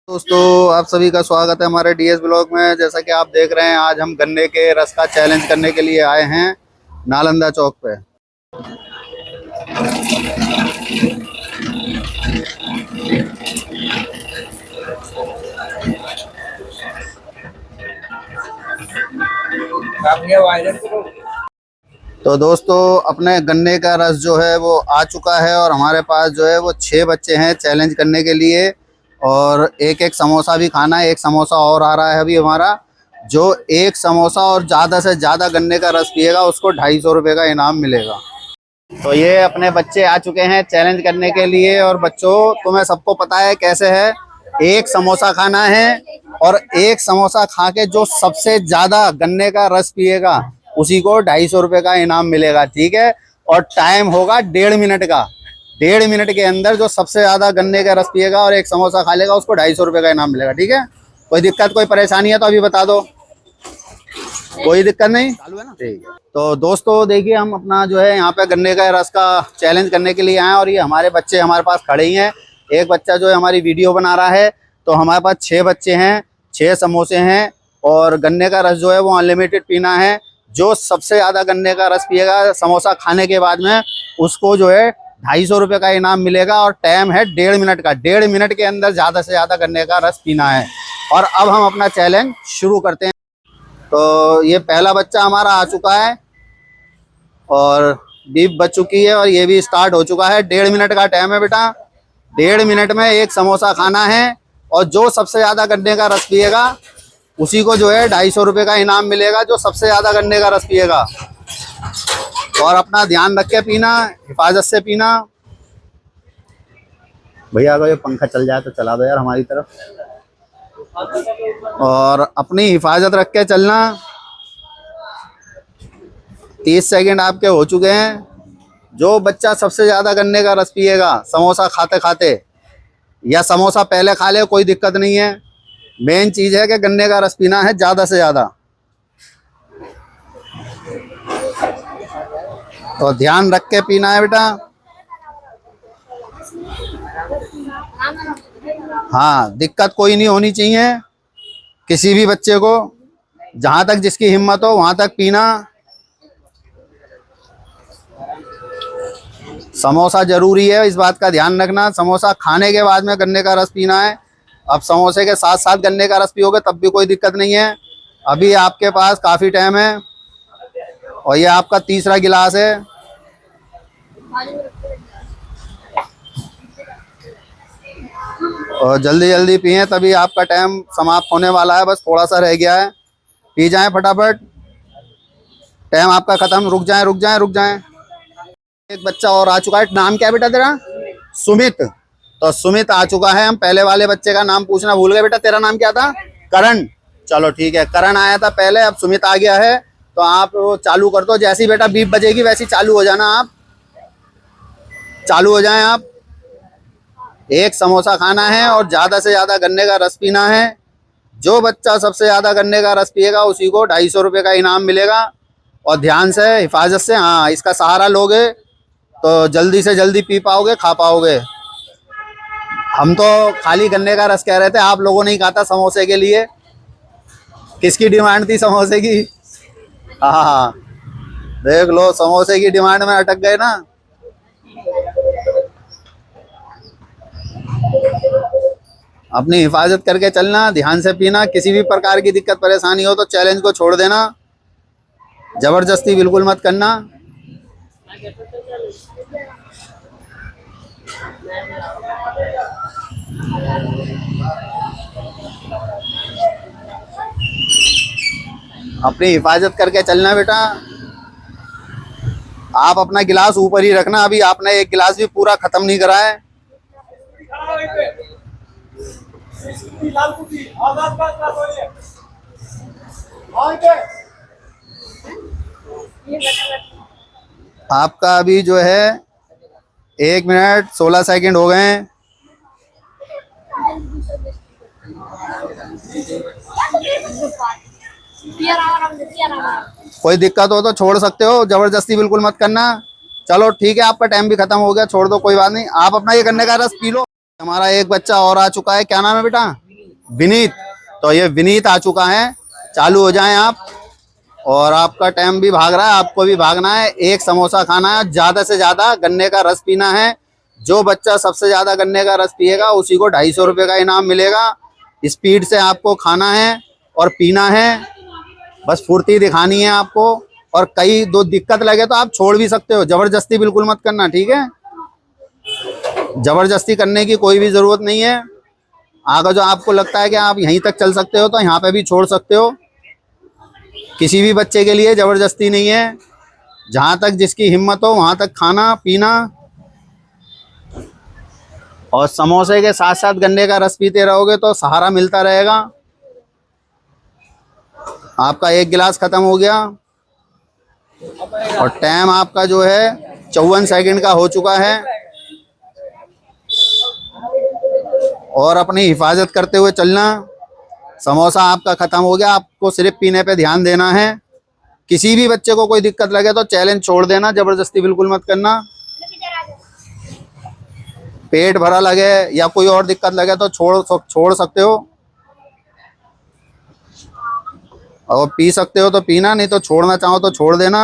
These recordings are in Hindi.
दोस्तों, आप सभी का स्वागत है हमारे डीएस ब्लॉग में। जैसा कि आप देख रहे हैं, आज हम गन्ने के रस का चैलेंज करने के लिए आए हैं नालंदा चौक पे। तो दोस्तों, अपने गन्ने का रस जो है वो आ चुका है और हमारे पास जो है वो 6 बच्चे हैं चैलेंज करने के लिए। और एक एक समोसा भी खाना है। एक समोसा और आ रहा है अभी हमारा। जो एक समोसा और ज़्यादा से ज़्यादा गन्ने का रस पिएगा उसको 250 रुपये का इनाम मिलेगा। तो ये अपने बच्चे आ चुके हैं चैलेंज करने के लिए। और बच्चों, तुम्हें सबको पता है कैसे है। एक समोसा खाना है और एक समोसा खा के जो सबसे ज़्यादा गन्ने का रस पिएगा उसी को 250 रुपये का इनाम मिलेगा, ठीक है। और टाइम होगा 1.5 मिनट का। 1.5 मिनट के अंदर जो सबसे ज़्यादा गन्ने का रस पिएगा और एक समोसा खा लेगा उसको 250 रुपये का इनाम मिलेगा, ठीक है। कोई दिक्कत, कोई परेशानी है तो अभी बता दो। कोई दिक्कत नहीं, चालू है ना, ठीक है। तो दोस्तों देखिए, हम अपना जो है यहाँ पे गन्ने का रस का चैलेंज करने के लिए आए और ये हमारे बच्चे हमारे पास खड़े ही हैं। एक बच्चा जो है हमारी वीडियो बना रहा है। तो हमारे पास 6 बच्चे हैं, 6 समोसे हैं और गन्ने का रस जो है वो अनलिमिटेड पीना है। जो सबसे ज़्यादा गन्ने का रस पिएगा समोसा खाने के बाद में उसको जो है 250 रुपये का इनाम मिलेगा। और टाइम है 1.5 मिनट का। 1.5 मिनट के अंदर ज़्यादा से ज़्यादा गन्ने का रस पीना है। और अब हम अपना चैलेंज शुरू करते हैं। तो ये पहला बच्चा हमारा आ चुका है और बीप बच चुकी है और ये भी स्टार्ट हो चुका है। 1.5 मिनट का टाइम है बेटा। 1.5 मिनट में एक समोसा खाना है और जो सबसे ज़्यादा गन्ने का रस पिएगा उसी को जो है 250 रुपये का इनाम मिलेगा, जो सबसे ज़्यादा गन्ने का रस पिएगा। और अपना ध्यान रख के पीना, हिफाजत से पीना। भैया अगर ये पंखा चल जाए तो चला दो यार हमारी तरफ। और अपनी हिफाजत रख के चलना। 30 सेकंड आपके हो चुके हैं। जो बच्चा सबसे ज़्यादा गन्ने का रस पिएगा समोसा खाते खाते, या समोसा पहले खा ले, कोई दिक्कत नहीं है। मेन चीज़ है कि गन्ने का रस पीना है ज़्यादा से ज़्यादा। तो ध्यान रख के पीना है बेटा। हाँ, दिक्कत कोई नहीं होनी चाहिए किसी भी बच्चे को। जहाँ तक जिसकी हिम्मत हो वहाँ तक पीना। समोसा जरूरी है, इस बात का ध्यान रखना। समोसा खाने के बाद में गन्ने का रस पीना है। अब समोसे के साथ साथ गन्ने का रस पियोगे तब भी कोई दिक्कत नहीं है। अभी आपके पास काफ़ी टाइम है और ये आपका तीसरा गिलास है। और जल्दी जल्दी पिए, तभी आपका टाइम समाप्त होने वाला है। बस थोड़ा सा रह गया है, पी जाएं फटाफट। टाइम आपका ख़त्म। रुक जाएं रुक जाएं रुक जाएं। एक बच्चा और आ चुका है। नाम क्या है बेटा तेरा? सुमित। तो सुमित आ चुका है। हम पहले वाले बच्चे का नाम पूछना भूल गए। बेटा तेरा नाम क्या था? करण। चलो ठीक है, करण आया था पहले, अब सुमित आ गया है। तो आप वो चालू कर दो। जैसी बेटा बीप बजेगी वैसी चालू हो जाना। आप चालू हो जाएं। आप एक समोसा खाना है और ज़्यादा से ज़्यादा गन्ने का रस पीना है। जो बच्चा सबसे ज़्यादा गन्ने का रस पिएगा उसी को 250 रुपये का इनाम मिलेगा। और ध्यान से, हिफाजत से, हाँ, इसका सहारा लोगे तो जल्दी से जल्दी पी पाओगे, खा पाओगे। हम तो खाली गन्ने का रस कह रहे थे, आप लोगों ने ही कहा था समोसे के लिए। किसकी डिमांड थी समोसे की? हाँ हाँ, देख लो, समोसे की डिमांड में अटक गए ना। अपनी हिफाजत करके चलना, ध्यान से पीना। किसी भी प्रकार की दिक्कत परेशानी हो तो चैलेंज को छोड़ देना। जबरदस्ती बिल्कुल मत करना। अपनी हिफाजत करके चलना बेटा। आप अपना गिलास ऊपर ही रखना। अभी आपने एक गिलास भी पूरा खत्म नहीं करा है। आपका अभी जो है 1 मिनट 16 सेकंड हो गए हैं। कोई दिक्कत हो तो छोड़ सकते हो, जबरदस्ती बिल्कुल मत करना। चलो ठीक है, आपका टाइम भी खत्म हो गया, छोड़ दो, कोई बात नहीं। आप अपना ये गन्ने का रस पी लो। हमारा एक बच्चा और आ चुका है। क्या नाम है बेटा? विनीत। तो ये विनीत आ चुका है, चालू हो जाएं आप। और आपका टाइम भी भाग रहा है, आपको भी भागना है। एक समोसा खाना है, ज्यादा से ज्यादा गन्ने का रस पीना है। जो बच्चा सबसे ज्यादा गन्ने का रस पिएगा उसी को 250 रुपये का इनाम मिलेगा। स्पीड से आपको खाना है और पीना है, बस फुर्ती दिखानी है आपको। और कहीं दो दिक्कत लगे तो आप छोड़ भी सकते हो, जबरदस्ती बिल्कुल मत करना, ठीक है। जबरदस्ती करने की कोई भी जरूरत नहीं है। अगर जो आपको लगता है कि आप यहीं तक चल सकते हो तो यहाँ पे भी छोड़ सकते हो। किसी भी बच्चे के लिए जबरदस्ती नहीं है। जहाँ तक जिसकी हिम्मत हो वहाँ तक खाना पीना। और समोसे के साथ साथ गन्ने का रस पीते रहोगे तो सहारा मिलता रहेगा। आपका एक गिलास खत्म हो गया और टाइम आपका जो है 54 सेकंड का हो चुका है। और अपनी हिफाजत करते हुए चलना। समोसा आपका खत्म हो गया, आपको सिर्फ पीने पे ध्यान देना है। किसी भी बच्चे को कोई दिक्कत लगे तो चैलेंज छोड़ देना, जबरदस्ती बिल्कुल मत करना। पेट भरा लगे या कोई और दिक्कत लगे तो छोड़ सकते हो। और पी सकते हो तो पीना, नहीं तो छोड़ना चाहो तो छोड़ देना।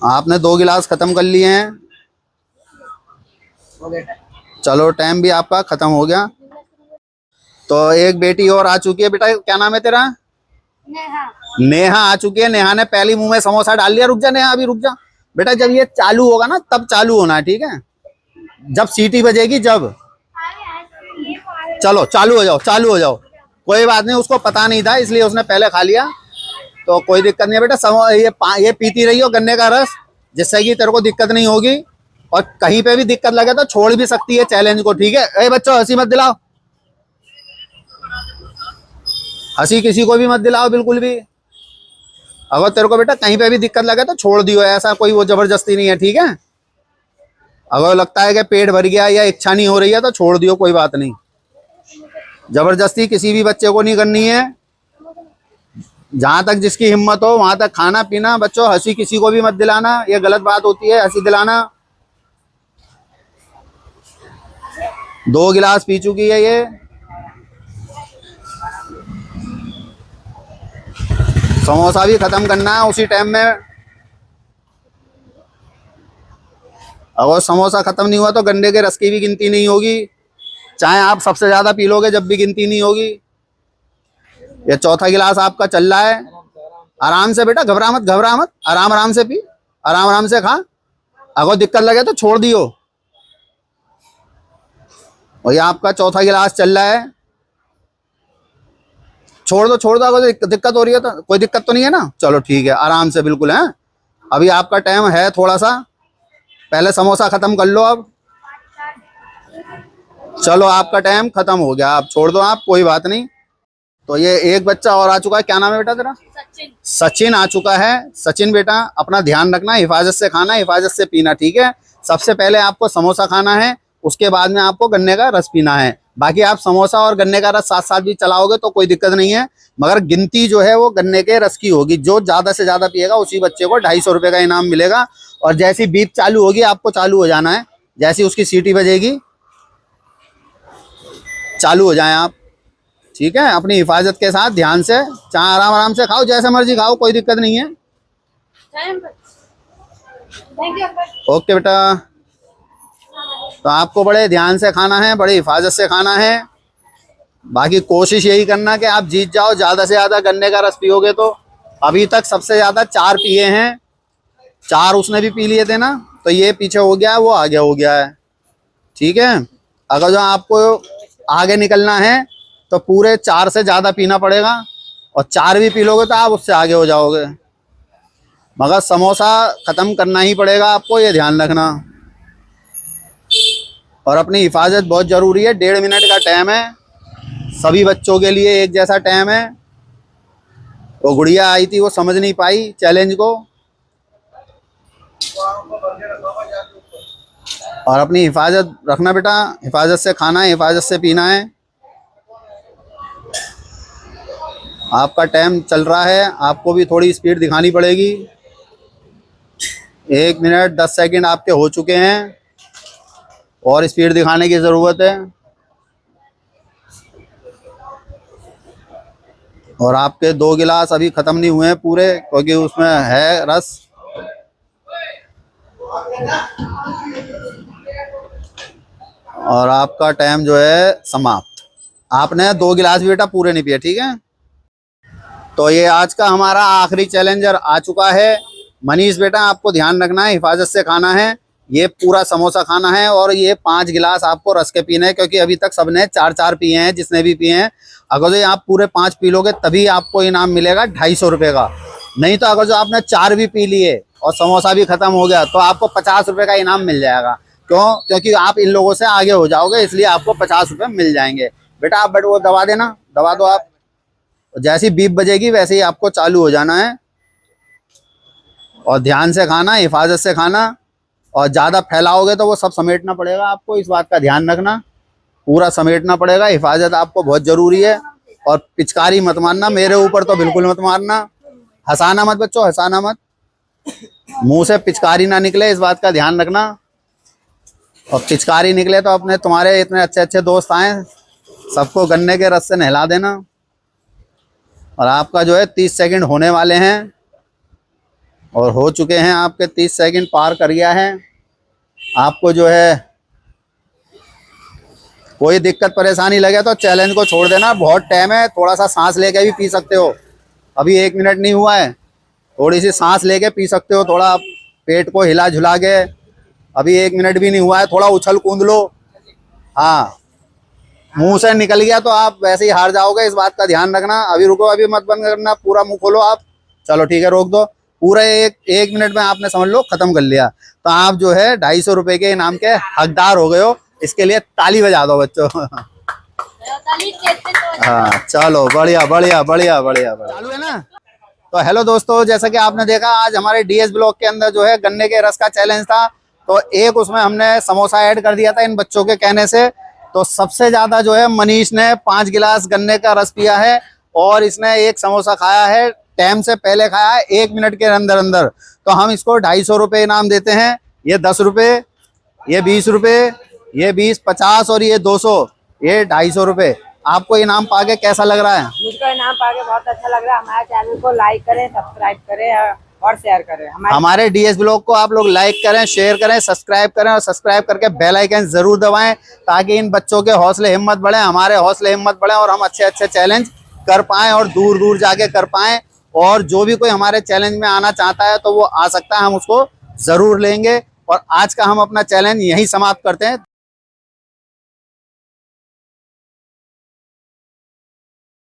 आपने 2 गिलास खत्म कर लिए हैं। चलो टाइम भी आपका खत्म हो गया। तो एक बेटी और आ चुकी है। बेटा क्या नाम है तेरा? नेहा। नेहा आ चुकी है। नेहा ने पहली मुंह में समोसा डाल लिया। रुक जा नेहा, अभी रुक जा बेटा। जब ये चालू होगा ना तब चालू होना है, ठीक है। जब सीटी बजेगी जब। चलो चालू हो जाओ, चालू हो जाओ। कोई बात नहीं, उसको पता नहीं था इसलिए उसने पहले खा लिया, तो कोई दिक्कत नहीं है बेटा। ये पीती रही हो गन्ने का रस, जिससे कि तेरे को दिक्कत नहीं होगी। और कहीं पे भी दिक्कत लगे तो छोड़ भी सकती है चैलेंज को, ठीक है। ए बच्चों हंसी मत दिलाओ, हंसी किसी को भी मत दिलाओ बिल्कुल भी। अगर तेरे को बेटा कहीं पे भी दिक्कत लगे तो छोड़ दियो, ऐसा कोई वो जबरदस्ती नहीं है, ठीक है। अगर लगता है कि पेट भर गया या इच्छा नहीं हो रही है तो छोड़ दियो, कोई बात नहीं। जबरदस्ती किसी भी बच्चे को नहीं करनी है। जहां तक जिसकी हिम्मत हो वहां तक खाना पीना। बच्चों हंसी किसी को भी मत दिलाना, ये गलत बात होती है हंसी दिलाना। 2 गिलास पी चुकी है ये। समोसा भी खत्म करना है उसी टाइम में। अगर समोसा खत्म नहीं हुआ तो गन्ने के रस की भी गिनती नहीं होगी। चाहे आप सबसे ज्यादा पी लोगे जब भी गिनती नहीं होगी। ये चौथा गिलास आपका चल रहा है। आराम से बेटा, घबरा मत, घबरा मत। आराम आराम से पी, आराम आराम से खा। अगर दिक्कत लगे तो छोड़ दियो। और ये आपका चौथा गिलास चल रहा है। छोड़ दो, छोड़ दो। अगर दिक्कत हो रही है तो कोई दिक्कत तो नहीं है ना। चलो ठीक है, आराम से बिल्कुल है। अभी आपका टाइम है थोड़ा सा, पहले समोसा खत्म कर लो अब। चलो आपका टाइम खत्म हो गया, आप छोड़ दो, आप कोई बात नहीं। तो ये एक बच्चा और आ चुका है। क्या नाम है बेटा तेरा? सचिन। सचिन आ चुका है। सचिन बेटा अपना ध्यान रखना, हिफाजत से खाना, हिफाजत से पीना, ठीक है। सबसे पहले आपको समोसा खाना है, उसके बाद में आपको गन्ने का रस पीना है। बाकी आप समोसा और गन्ने का रस साथ साथ भी चलाओगे तो कोई दिक्कत नहीं है, मगर गिनती जो है वो गन्ने के रस की होगी। जो ज्यादा से ज्यादा पिएगा उसी बच्चे को 250 रुपये का इनाम मिलेगा। और जैसी बीप चालू होगी आपको चालू हो जाना है। जैसी उसकी सीटी बजेगी चालू हो जाएं आप, ठीक है। अपनी हिफाजत के साथ ध्यान से, चाहे आराम आराम से खाओ, जैसे मर्जी खाओ, कोई दिक्कत नहीं है। ओके बेटा। तो आपको बड़े ध्यान से खाना है, बड़ी हिफाजत से खाना है। बाकी कोशिश यही करना कि आप जीत जाओ। ज्यादा से ज्यादा गन्ने का रस पियोगे तो अभी तक सबसे ज्यादा 4 पिए हैं। 4 उसने भी पी लिए थे ना, तो ये पीछे हो गया है, वो आगे हो गया है, ठीक है। अगर जो आपको आगे निकलना है तो पूरे 4 से ज्यादा पीना पड़ेगा। और 4 भी पी लोगे तो आप उससे आगे हो जाओगे। मगर समोसा खत्म करना ही पड़ेगा आपको, ये ध्यान रखना। और अपनी हिफाजत बहुत जरूरी है। 1.5 मिनट का टाइम है, सभी बच्चों के लिए एक जैसा टाइम है। वो गुड़िया आई थी, वो समझ नहीं पाई चैलेंज को। और अपनी हिफाजत रखना बेटा, हिफाजत से खाना है, हिफाजत से पीना है। आपका टाइम चल रहा है, आपको भी थोड़ी स्पीड दिखानी पड़ेगी। 1 मिनट 10 सेकंड आपके हो चुके हैं और स्पीड दिखाने की ज़रूरत है। और आपके 2 गिलास अभी खत्म नहीं हुए हैं पूरे, क्योंकि उसमें है रस। और आपका टाइम जो है समाप्त। आपने 2 गिलास भी बेटा पूरे नहीं पिए, ठीक है। तो ये आज का हमारा आखिरी चैलेंजर आ चुका है। मनीष बेटा आपको ध्यान रखना है, हिफाजत से खाना है। ये पूरा समोसा खाना है और ये 5 गिलास आपको रस के पीने हैं, क्योंकि अभी तक सबने 4-4 पिए हैं, जिसने भी पिए हैं। अगर जो आप पूरे 5 पी लोगे तभी आपको इनाम मिलेगा 250 रुपये का। नहीं तो अगर जो आपने 4 भी पी लिए और समोसा भी खत्म हो गया तो आपको 50 रुपये का इनाम मिल जाएगा। क्यों? क्योंकि आप इन लोगों से आगे हो जाओगे, इसलिए आपको 50 रुपये मिल जाएंगे। बेटा आप बट वो दबा देना, दबा दो आप। जैसी बीप बजेगी वैसे ही आपको चालू हो जाना है। और ध्यान से खाना, हिफाजत से खाना। और ज़्यादा फैलाओगे तो वो सब समेटना पड़ेगा आपको, इस बात का ध्यान रखना। पूरा समेटना पड़ेगा, हिफाजत आपको बहुत ज़रूरी है। और पिचकारी मत मारना, मेरे ऊपर तो बिल्कुल मत मारना। हंसाना मत बच्चों, हंसाना मत। मुंह से पिचकारी ना निकले, इस बात का ध्यान रखना। और पिचकारी निकले तो अपने तुम्हारे इतने अच्छे अच्छे दोस्त आए, सबको गन्ने के रस से नहला देना। और आपका जो है 30 सेकंड होने वाले हैं, और हो चुके हैं आपके 30 सेकंड पार कर गया है। आपको जो है कोई दिक्कत परेशानी लगे तो चैलेंज को छोड़ देना, बहुत टाइम है। थोड़ा सा सांस लेके भी पी सकते हो, अभी 1 मिनट नहीं हुआ है। थोड़ी सी सांस लेके पी सकते हो, थोड़ा पेट को हिला झुला के। अभी 1 मिनट भी नहीं हुआ है, थोड़ा उछल कूद लो। हाँ, मुंह से निकल गया तो आप वैसे ही हार जाओगे, इस बात का ध्यान रखना। अभी रुको, अभी मत बंद करना, पूरा मुंह खोलो आप। चलो ठीक है, रोक दो। पूरा एक मिनट में आपने समझ लो खत्म कर लिया। तो आप जो है 250 रुपये के इनाम के हकदार हो गए हो। इसके लिए ताली बजा दो बच्चों। हाँ चलो, बढ़िया बढ़िया बढ़िया बढ़िया बढ़िया। चालू है ना। तो हेलो दोस्तों, जैसा कि आपने देखा आज हमारे डीएस ब्लॉक के अंदर जो है गन्ने के रस का चैलेंज था। तो एक उसमें हमने समोसा ऐड कर दिया था इन बच्चों के कहने से। तो सबसे ज्यादा जो है मनीष ने 5 गिलास गन्ने का रस पिया है, और इसने 1 समोसा खाया है, टाइम से पहले खाया है, 1 मिनट के अंदर अंदर। तो हम इसको 250 रुपये इनाम देते हैं। ये 10 रुपये, ये 20 रुपये, ये 20, 50 और ये 200, ये 250 रुपये। आपको इनाम पाके कैसा लग रहा है? मुझको इनाम पाके बहुत अच्छा लग रहा है। हमारे चैनल को लाइक करें, सब्सक्राइब करें और शेयर करें। हमारे डीएस ब्लॉग को आप लोग लाइक करें, शेयर करें, सब्सक्राइब करें, और सब्सक्राइब करके बेल आइकन जरूर दबाएं, ताकि इन बच्चों के हौसले हिम्मत बढ़े, हमारे हौसले हिम्मत बढ़े, और हम अच्छे अच्छे चैलेंज कर पाएं और दूर दूर जाके कर पाएं। और जो भी कोई हमारे चैलेंज में आना चाहता है तो वो आ सकता है, हम उसको जरूर लेंगे। और आज का हम अपना चैलेंज यहीं समाप्त करते हैं।